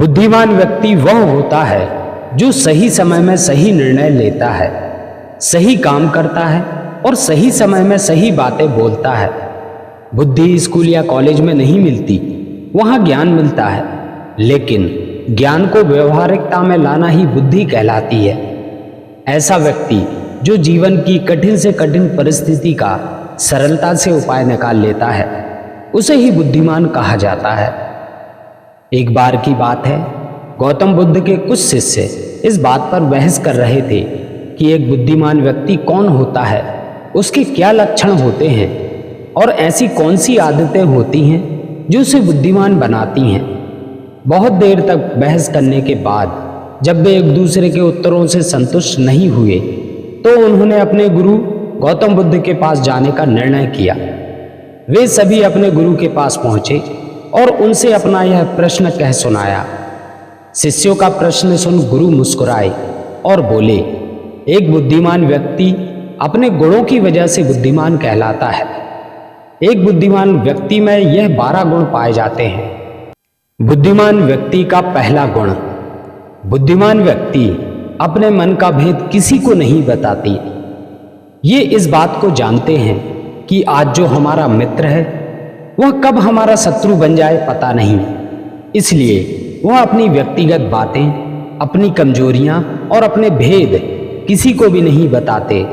बुद्धिमान व्यक्ति वह होता है जो सही समय में सही निर्णय लेता है, सही काम करता है और सही समय में सही बातें बोलता है। बुद्धि स्कूल या कॉलेज में नहीं मिलती, वहाँ ज्ञान मिलता है, लेकिन ज्ञान को व्यवहारिकता में लाना ही बुद्धि कहलाती है। ऐसा व्यक्ति जो जीवन की कठिन से कठिन परिस्थिति का सरलता से उपाय निकाल लेता है, उसे ही बुद्धिमान कहा जाता है। एक बार की बात है, गौतम बुद्ध के कुछ शिष्य इस बात पर बहस कर रहे थे कि एक बुद्धिमान व्यक्ति कौन होता है, उसके क्या लक्षण होते हैं और ऐसी कौन सी आदतें होती हैं जो उसे बुद्धिमान बनाती हैं। बहुत देर तक बहस करने के बाद जब वे एक दूसरे के उत्तरों से संतुष्ट नहीं हुए तो उन्होंने अपने गुरु गौतम बुद्ध के पास जाने का निर्णय किया। वे सभी अपने गुरु के पास पहुंचे और उनसे अपना यह प्रश्न कह सुनाया। शिष्यों का प्रश्न सुन गुरु मुस्कुराए और बोले, एक बुद्धिमान व्यक्ति अपने गुणों की वजह से बुद्धिमान कहलाता है। एक बुद्धिमान व्यक्ति में यह 12 गुण पाए जाते हैं। बुद्धिमान व्यक्ति का पहला गुण, बुद्धिमान व्यक्ति अपने मन का भेद किसी को नहीं बताती। ये इस बात को जानते हैं कि आज जो हमारा मित्र है वह कब हमारा शत्रु बन जाए पता नहीं, इसलिए वह अपनी व्यक्तिगत बातें, अपनी कमजोरियां और अपने भेद किसी को भी नहीं बताते।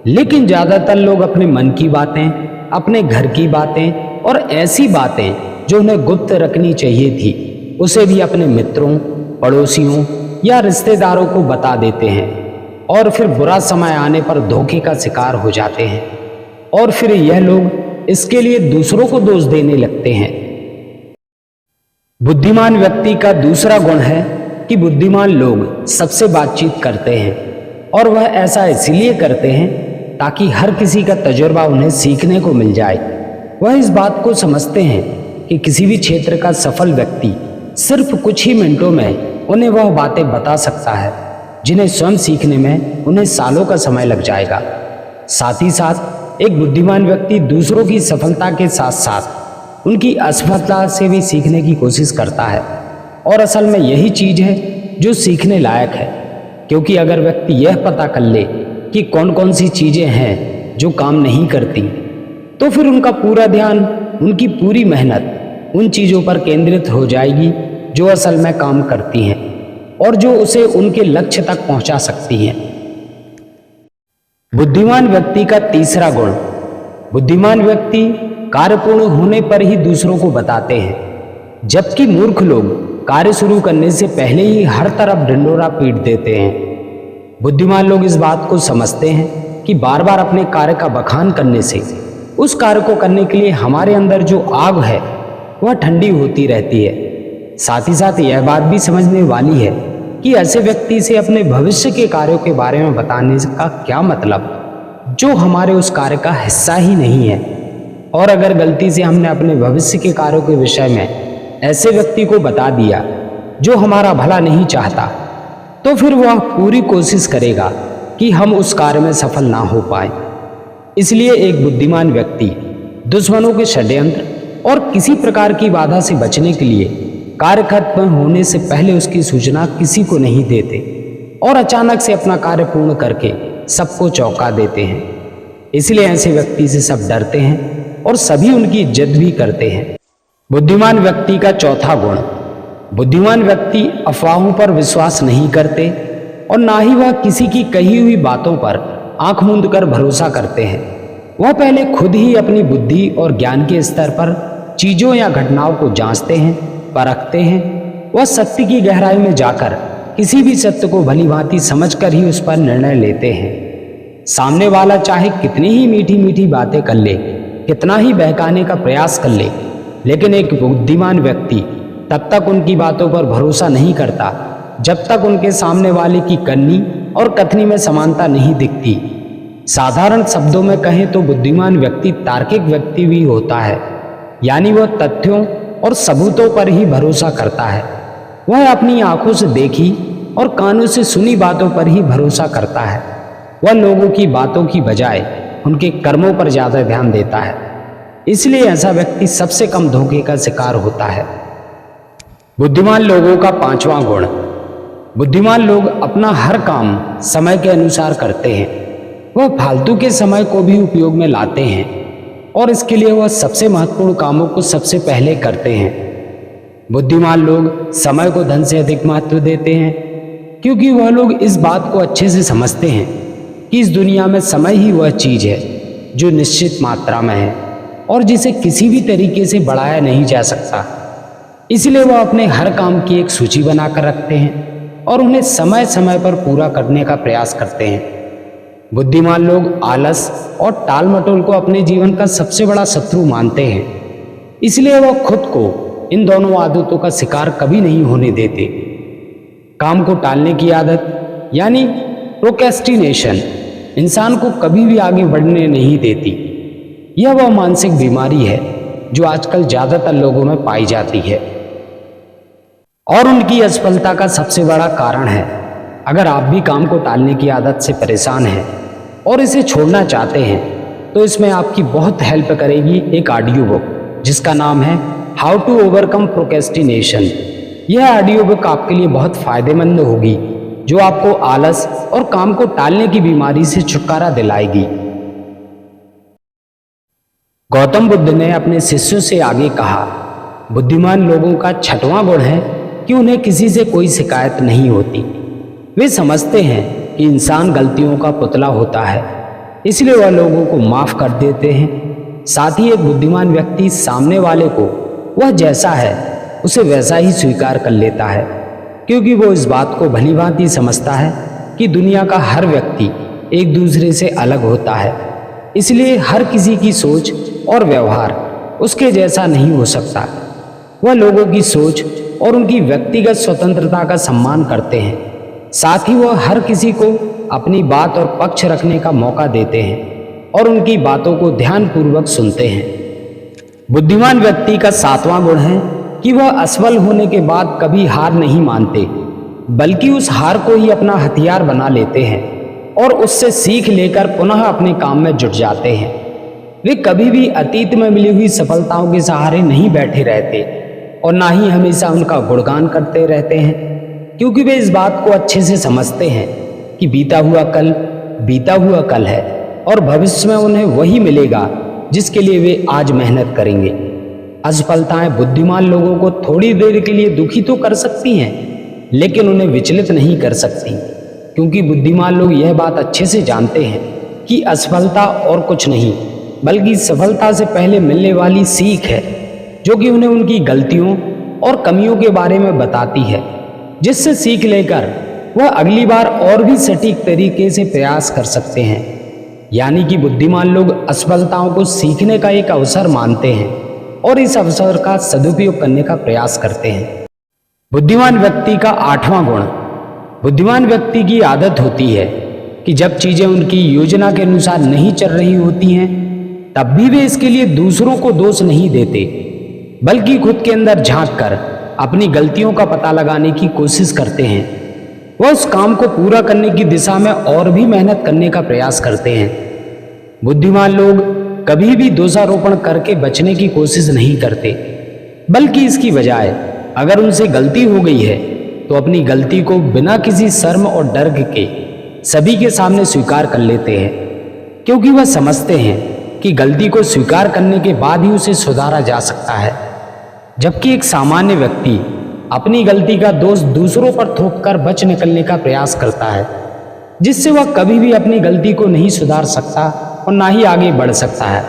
लेकिन ज्यादातर लोग अपने मन की बातें, अपने घर की बातें और ऐसी बातें जो उन्हें गुप्त रखनी चाहिए थी उसे भी अपने मित्रों, पड़ोसियों या रिश्तेदारों को बता देते हैं और फिर बुरा समय आने पर धोखे का शिकार हो जाते हैं और फिर यह लोग इसके लिए दूसरों को दोष देने लगते हैं। बुद्धिमान व्यक्ति का दूसरा गुण है कि बुद्धिमान लोग सबसे बातचीत करते हैं और वह ऐसा इसलिए करते हैं ताकि हर किसी का तजुर्बा उन्हें सीखने को मिल जाए। वह इस बात को समझते हैं कि किसी भी क्षेत्र का सफल व्यक्ति सिर्फ कुछ ही मिनटों में उन्हें वह बातें बता सकता है जिन्हें स्वयं सीखने में उन्हें सालों का समय लग जाएगा। साथ ही साथ एक बुद्धिमान व्यक्ति दूसरों की सफलता के साथ साथ उनकी असफलता से भी सीखने की कोशिश करता है और असल में यही चीज है जो सीखने लायक है, क्योंकि अगर व्यक्ति यह पता कर ले कि कौन कौन सी चीजें हैं जो काम नहीं करती तो फिर उनका पूरा ध्यान, उनकी पूरी मेहनत उन चीजों पर केंद्रित हो जाएगी जो असल में काम करती हैं और जो उसे उनके लक्ष्य तक पहुंचा सकती हैं। बुद्धिमान व्यक्ति का तीसरा गुण, बुद्धिमान व्यक्ति कार्य पूर्ण होने पर ही दूसरों को बताते हैं, जबकि मूर्ख लोग कार्य शुरू करने से पहले ही हर तरफ ढिंढोरा पीट देते हैं। बुद्धिमान लोग इस बात को समझते हैं कि बार बार अपने कार्य का बखान करने से उस कार्य को करने के लिए हमारे अंदर जो आग है वह ठंडी होती रहती है। साथ ही साथ यह बात भी समझने वाली है कि ऐसे व्यक्ति से अपने भविष्य के कार्यों के बारे में बताने का क्या मतलब, जो हमारे उस कार्य का हिस्सा ही नहीं है। और अगर गलती से हमने अपने भविष्य के कार्यों के विषय में ऐसे व्यक्ति को बता दिया जो हमारा भला नहीं चाहता, तो फिर वह पूरी कोशिश करेगा कि हम उस कार्य में सफल ना हो पाए। इसलिए एक बुद्धिमान व्यक्ति दुश्मनों के षड्यंत्र और किसी प्रकार की बाधा से बचने के लिए कार्य खत्म होने से पहले उसकी सूचना किसी को नहीं देते और अचानक से अपना कार्य पूर्ण करके सबको चौंका देते हैं। इसलिए ऐसे व्यक्ति से सब डरते हैं और सभी उनकी इज्जत भी करते हैं। बुद्धिमान व्यक्ति का चौथा गुण, बुद्धिमान व्यक्ति अफवाहों पर विश्वास नहीं करते और ना ही वह किसी की कही हुई बातों पर आंख मूंद कर भरोसा करते हैं। वह पहले खुद ही अपनी बुद्धि और ज्ञान के स्तर पर चीजों या घटनाओं को जांचते हैं, परखते हैं। वह सत्य की गहराई में जाकर किसी भी सत्य को भली भांति समझकर ही उस पर निर्णय लेते हैं। सामने वाला चाहे कितनी ही मीठी मीठी बातें कर ले, कितना ही बहकाने का प्रयास कर ले, लेकिन एक बुद्धिमान व्यक्ति तब तक उनकी बातों पर भरोसा नहीं करता जब तक उनके सामने वाले की करनी और कथनी में समानता नहीं दिखती। साधारण शब्दों में कहें तो बुद्धिमान व्यक्ति तार्किक व्यक्ति भी होता है, यानी वह तथ्यों और सबूतों पर ही भरोसा करता है। वह अपनी आंखों से देखी और कानों से सुनी बातों पर ही भरोसा करता है। वह लोगों की बातों की बजाय उनके कर्मों पर ज्यादा ध्यान देता है। इसलिए ऐसा व्यक्ति सबसे कम धोखे का शिकार होता है। बुद्धिमान लोगों का पांचवा गुण। बुद्धिमान लोग अपना हर काम समय के अनुसार करते हैं। वह फालतू के समय को भी उपयोग में लाते हैं और इसके लिए वह सबसे महत्वपूर्ण कामों को सबसे पहले करते हैं। बुद्धिमान लोग समय को धन से अधिक महत्व देते हैं, क्योंकि वह लोग इस बात को अच्छे से समझते हैं कि इस दुनिया में समय ही वह चीज है जो निश्चित मात्रा में है और जिसे किसी भी तरीके से बढ़ाया नहीं जा सकता। इसलिए वह अपने हर काम की एक सूची बनाकर रखते हैं और उन्हें समय समय पर पूरा करने का प्रयास करते हैं। बुद्धिमान लोग आलस और टाल मटोल को अपने जीवन का सबसे बड़ा शत्रु मानते हैं। इसलिए वह खुद को इन दोनों आदतों का शिकार कभी नहीं होने देते। काम को टालने की आदत यानी प्रोक्रेस्टिनेशन इंसान को कभी भी आगे बढ़ने नहीं देती। यह वह मानसिक बीमारी है जो आजकल ज्यादातर लोगों में पाई जाती है और उनकी असफलता का सबसे बड़ा कारण है। अगर आप भी काम को टालने की आदत से परेशान हैं और इसे छोड़ना चाहते हैं तो इसमें आपकी बहुत हेल्प करेगी एक ऑडियो बुक जिसका नाम है हाउ टू ओवरकम प्रोक्रेस्टिनेशन। यह ऑडियो बुक आपके लिए बहुत फायदेमंद होगी, जो आपको आलस और काम को टालने की बीमारी से छुटकारा दिलाएगी। गौतम बुद्ध ने अपने शिष्यों से आगे कहा, बुद्धिमान लोगों का छठवां गुण है कि उन्हें किसी से कोई शिकायत नहीं होती। वे समझते हैं कि इंसान गलतियों का पुतला होता है, इसलिए वह लोगों को माफ कर देते हैं। साथ ही एक बुद्धिमान व्यक्ति सामने वाले को वह जैसा है उसे वैसा ही स्वीकार कर लेता है, क्योंकि वो इस बात को भली भांति समझता है कि दुनिया का हर व्यक्ति एक दूसरे से अलग होता है। इसलिए हर किसी की सोच और व्यवहार उसके जैसा नहीं हो सकता। वह लोगों की सोच और उनकी व्यक्तिगत स्वतंत्रता का सम्मान करते हैं। साथ ही वह हर किसी को अपनी बात और पक्ष रखने का मौका देते हैं और उनकी बातों को ध्यानपूर्वक सुनते हैं। बुद्धिमान व्यक्ति का सातवां गुण है कि वह असफल होने के बाद कभी हार नहीं मानते, बल्कि उस हार को ही अपना हथियार बना लेते हैं और उससे सीख लेकर पुनः अपने काम में जुट जाते हैं। वे कभी भी अतीत में मिली हुई सफलताओं के सहारे नहीं बैठे रहते और ना ही हमेशा उनका गुणगान करते रहते हैं, क्योंकि वे इस बात को अच्छे से समझते हैं कि बीता हुआ कल है और भविष्य में उन्हें वही मिलेगा जिसके लिए वे आज मेहनत करेंगे। असफलताएं बुद्धिमान लोगों को थोड़ी देर के लिए दुखी तो कर सकती हैं, लेकिन उन्हें विचलित नहीं कर सकती, क्योंकि बुद्धिमान लोग यह बात अच्छे से जानते हैं कि असफलता और कुछ नहीं बल्कि सफलता से पहले मिलने वाली सीख है, जो कि उन्हें उनकी गलतियों और कमियों के बारे में बताती है, जिससे सीख लेकर वह अगली बार और भी सटीक तरीके से प्रयास कर सकते हैं। यानी कि बुद्धिमान लोग असफलताओं को सीखने का एक अवसर मानते हैं और इस अवसर का सदुपयोग करने का प्रयास करते हैं। बुद्धिमान व्यक्ति का आठवां गुण। बुद्धिमान व्यक्ति की आदत होती है कि जब चीजें उनकी योजना के अनुसार नहीं चल रही होती हैं, तब भी वे इसके लिए दूसरों को दोष नहीं देते, बल्कि खुद के अंदर झांक कर अपनी गलतियों का पता लगाने की कोशिश करते हैं। वह उस काम को पूरा करने की दिशा में और भी मेहनत करने का प्रयास करते हैं। बुद्धिमान लोग कभी भी दोषारोपण करके बचने की कोशिश नहीं करते, बल्कि इसकी बजाय अगर उनसे गलती हो गई है तो अपनी गलती को बिना किसी शर्म और डर के सभी के सामने स्वीकार कर लेते हैं, क्योंकि वह समझते हैं कि गलती को स्वीकार करने के बाद ही उसे सुधारा जा सकता है। जबकि एक सामान्य व्यक्ति अपनी गलती का दोष दूसरों पर थोपकर बच निकलने का प्रयास करता है, जिससे वह कभी भी अपनी गलती को नहीं सुधार सकता और ना ही आगे बढ़ सकता है।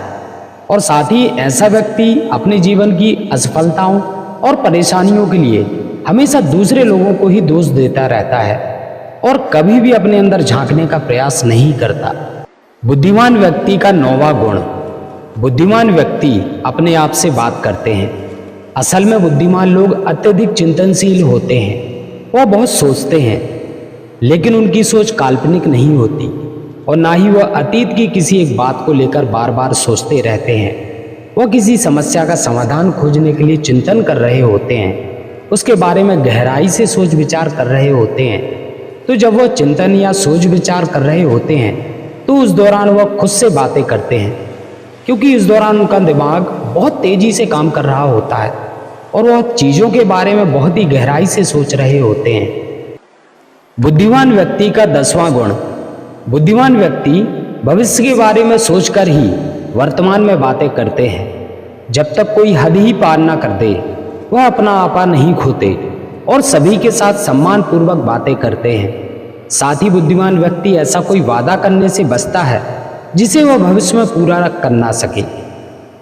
और साथ ही ऐसा व्यक्ति अपने जीवन की असफलताओं और परेशानियों के लिए हमेशा दूसरे लोगों को ही दोष देता रहता है और कभी भी अपने अंदर झांकने का प्रयास नहीं करता। बुद्धिमान व्यक्ति का नौवां गुण। बुद्धिमान व्यक्ति अपने आप से बात करते हैं। असल में बुद्धिमान लोग अत्यधिक चिंतनशील होते हैं। वह बहुत सोचते हैं, लेकिन उनकी सोच काल्पनिक नहीं होती और ना ही वह अतीत की किसी एक बात को लेकर बार बार सोचते रहते हैं। वह किसी समस्या का समाधान खोजने के लिए चिंतन कर रहे होते हैं, उसके बारे में गहराई से सोच विचार कर रहे होते हैं। तो जब वह चिंतन या सोच विचार कर रहे होते हैं तो उस दौरान वह खुद से बातें करते हैं, क्योंकि इस दौरान उनका दिमाग बहुत तेजी से काम कर रहा होता है और वह चीजों के बारे में बहुत ही गहराई से सोच रहे होते हैं। बुद्धिमान व्यक्ति का 10वां गुण। बुद्धिमान व्यक्ति भविष्य के बारे में सोचकर ही वर्तमान में बातें करते हैं। जब तक कोई हद ही पार ना कर दे वह अपना आपा नहीं खोते और सभी के साथ सम्मान पूर्वक बातें करते हैं। साथ ही बुद्धिमान व्यक्ति ऐसा कोई वादा करने से बचता है जिसे वह भविष्य में पूरा कर ना सके।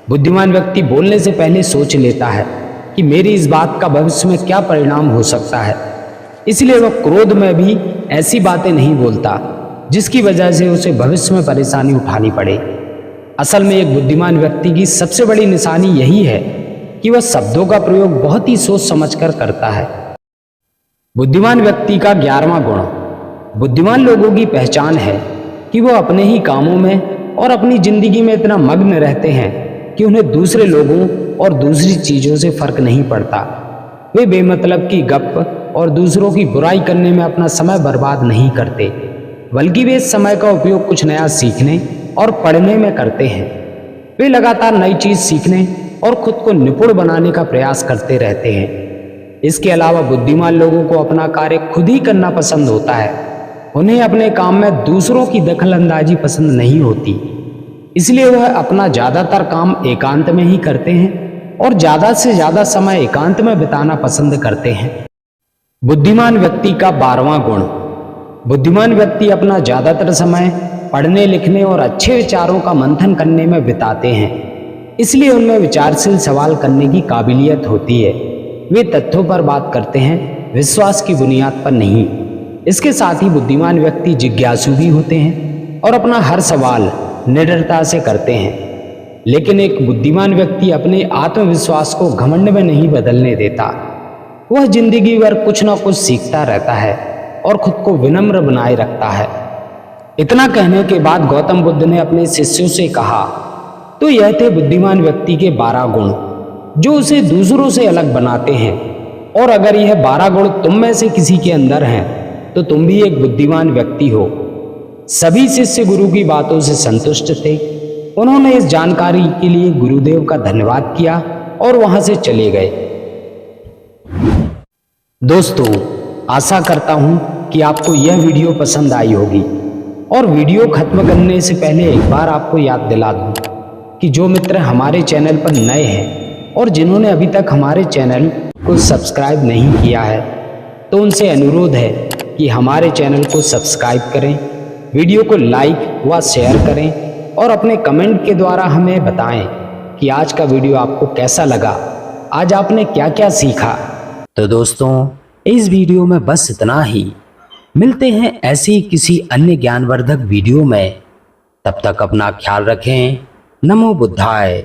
बुद्धिमान व्यक्ति बोलने से पहले सोच लेता है कि मेरी इस बात का भविष्य में क्या परिणाम हो सकता है, इसलिए वह क्रोध में भी ऐसी बातें नहीं बोलता जिसकी वजह से उसे भविष्य में परेशानी उठानी पड़े। असल में एक बुद्धिमान व्यक्ति की सबसे बड़ी निशानी यही है कि वह शब्दों का प्रयोग बहुत ही सोच समझकर करता है। बुद्धिमान व्यक्ति का 11वां गुण। बुद्धिमान लोगों की पहचान है कि वह अपने ही कामों में और अपनी जिंदगी में इतना मग्न रहते हैं कि उन्हें दूसरे लोगों और दूसरी चीजों से फर्क नहीं पड़ता। वे बेमतलब की गप और दूसरों की बुराई करने में अपना समय बर्बाद नहीं करते, बल्कि वे इस समय का उपयोग कुछ नया सीखने और पढ़ने में करते हैं। वे लगातार नई चीज सीखने और खुद को निपुण बनाने का प्रयास करते रहते हैं। इसके अलावा बुद्धिमान लोगों को अपना कार्य खुद ही करना पसंद होता है। उन्हें अपने काम में दूसरों की दखलंदाजी पसंद नहीं होती, इसलिए वह अपना ज्यादातर काम एकांत में ही करते हैं और ज्यादा से ज्यादा समय एकांत में बिताना पसंद करते हैं। बुद्धिमान व्यक्ति का 12वां गुण। बुद्धिमान व्यक्ति अपना ज्यादातर समय पढ़ने लिखने और अच्छे विचारों का मंथन करने में बिताते हैं, इसलिए उनमें विचारशील सवाल करने की काबिलियत होती है। वे तथ्यों पर बात करते हैं, विश्वास की बुनियाद पर नहीं। इसके साथ ही बुद्धिमान व्यक्ति जिज्ञासु भी होते हैं और अपना हर सवाल निडरता से करते हैं। लेकिन एक बुद्धिमान व्यक्ति अपने आत्मविश्वास को घमंड में नहीं बदलने देता। वह जिंदगी भर कुछ ना कुछ सीखता रहता है और खुद को विनम्र बनाए रखता है। इतना कहने के बाद गौतम बुद्ध ने अपने शिष्यों से कहा, तो यह थे बुद्धिमान व्यक्ति के 12 गुण जो उसे दूसरों से अलग बनाते हैं। और अगर यह 12 गुण तुम में से किसी के अंदर हैं तो तुम भी एक बुद्धिमान व्यक्ति हो। सभी शिष्य गुरु की बातों से संतुष्ट थे। उन्होंने इस जानकारी के लिए गुरुदेव का धन्यवाद किया और वहां से चले गए। दोस्तों, आशा करता हूं कि आपको यह वीडियो पसंद आई होगी और वीडियो खत्म करने से पहले एक बार आपको याद दिला दूं कि जो मित्र हमारे चैनल पर नए हैं और जिन्होंने अभी तक हमारे चैनल को सब्सक्राइब नहीं किया है, तो उनसे अनुरोध है कि हमारे चैनल को सब्सक्राइब करें, वीडियो को लाइक व शेयर करें और अपने कमेंट के द्वारा हमें बताएं कि आज का वीडियो आपको कैसा लगा, आज आपने क्या क्या सीखा। तो दोस्तों, इस वीडियो में बस इतना ही। मिलते हैं ऐसे ही किसी अन्य ज्ञानवर्धक वीडियो में। तब तक अपना ख्याल रखें। नमो बुद्धाय।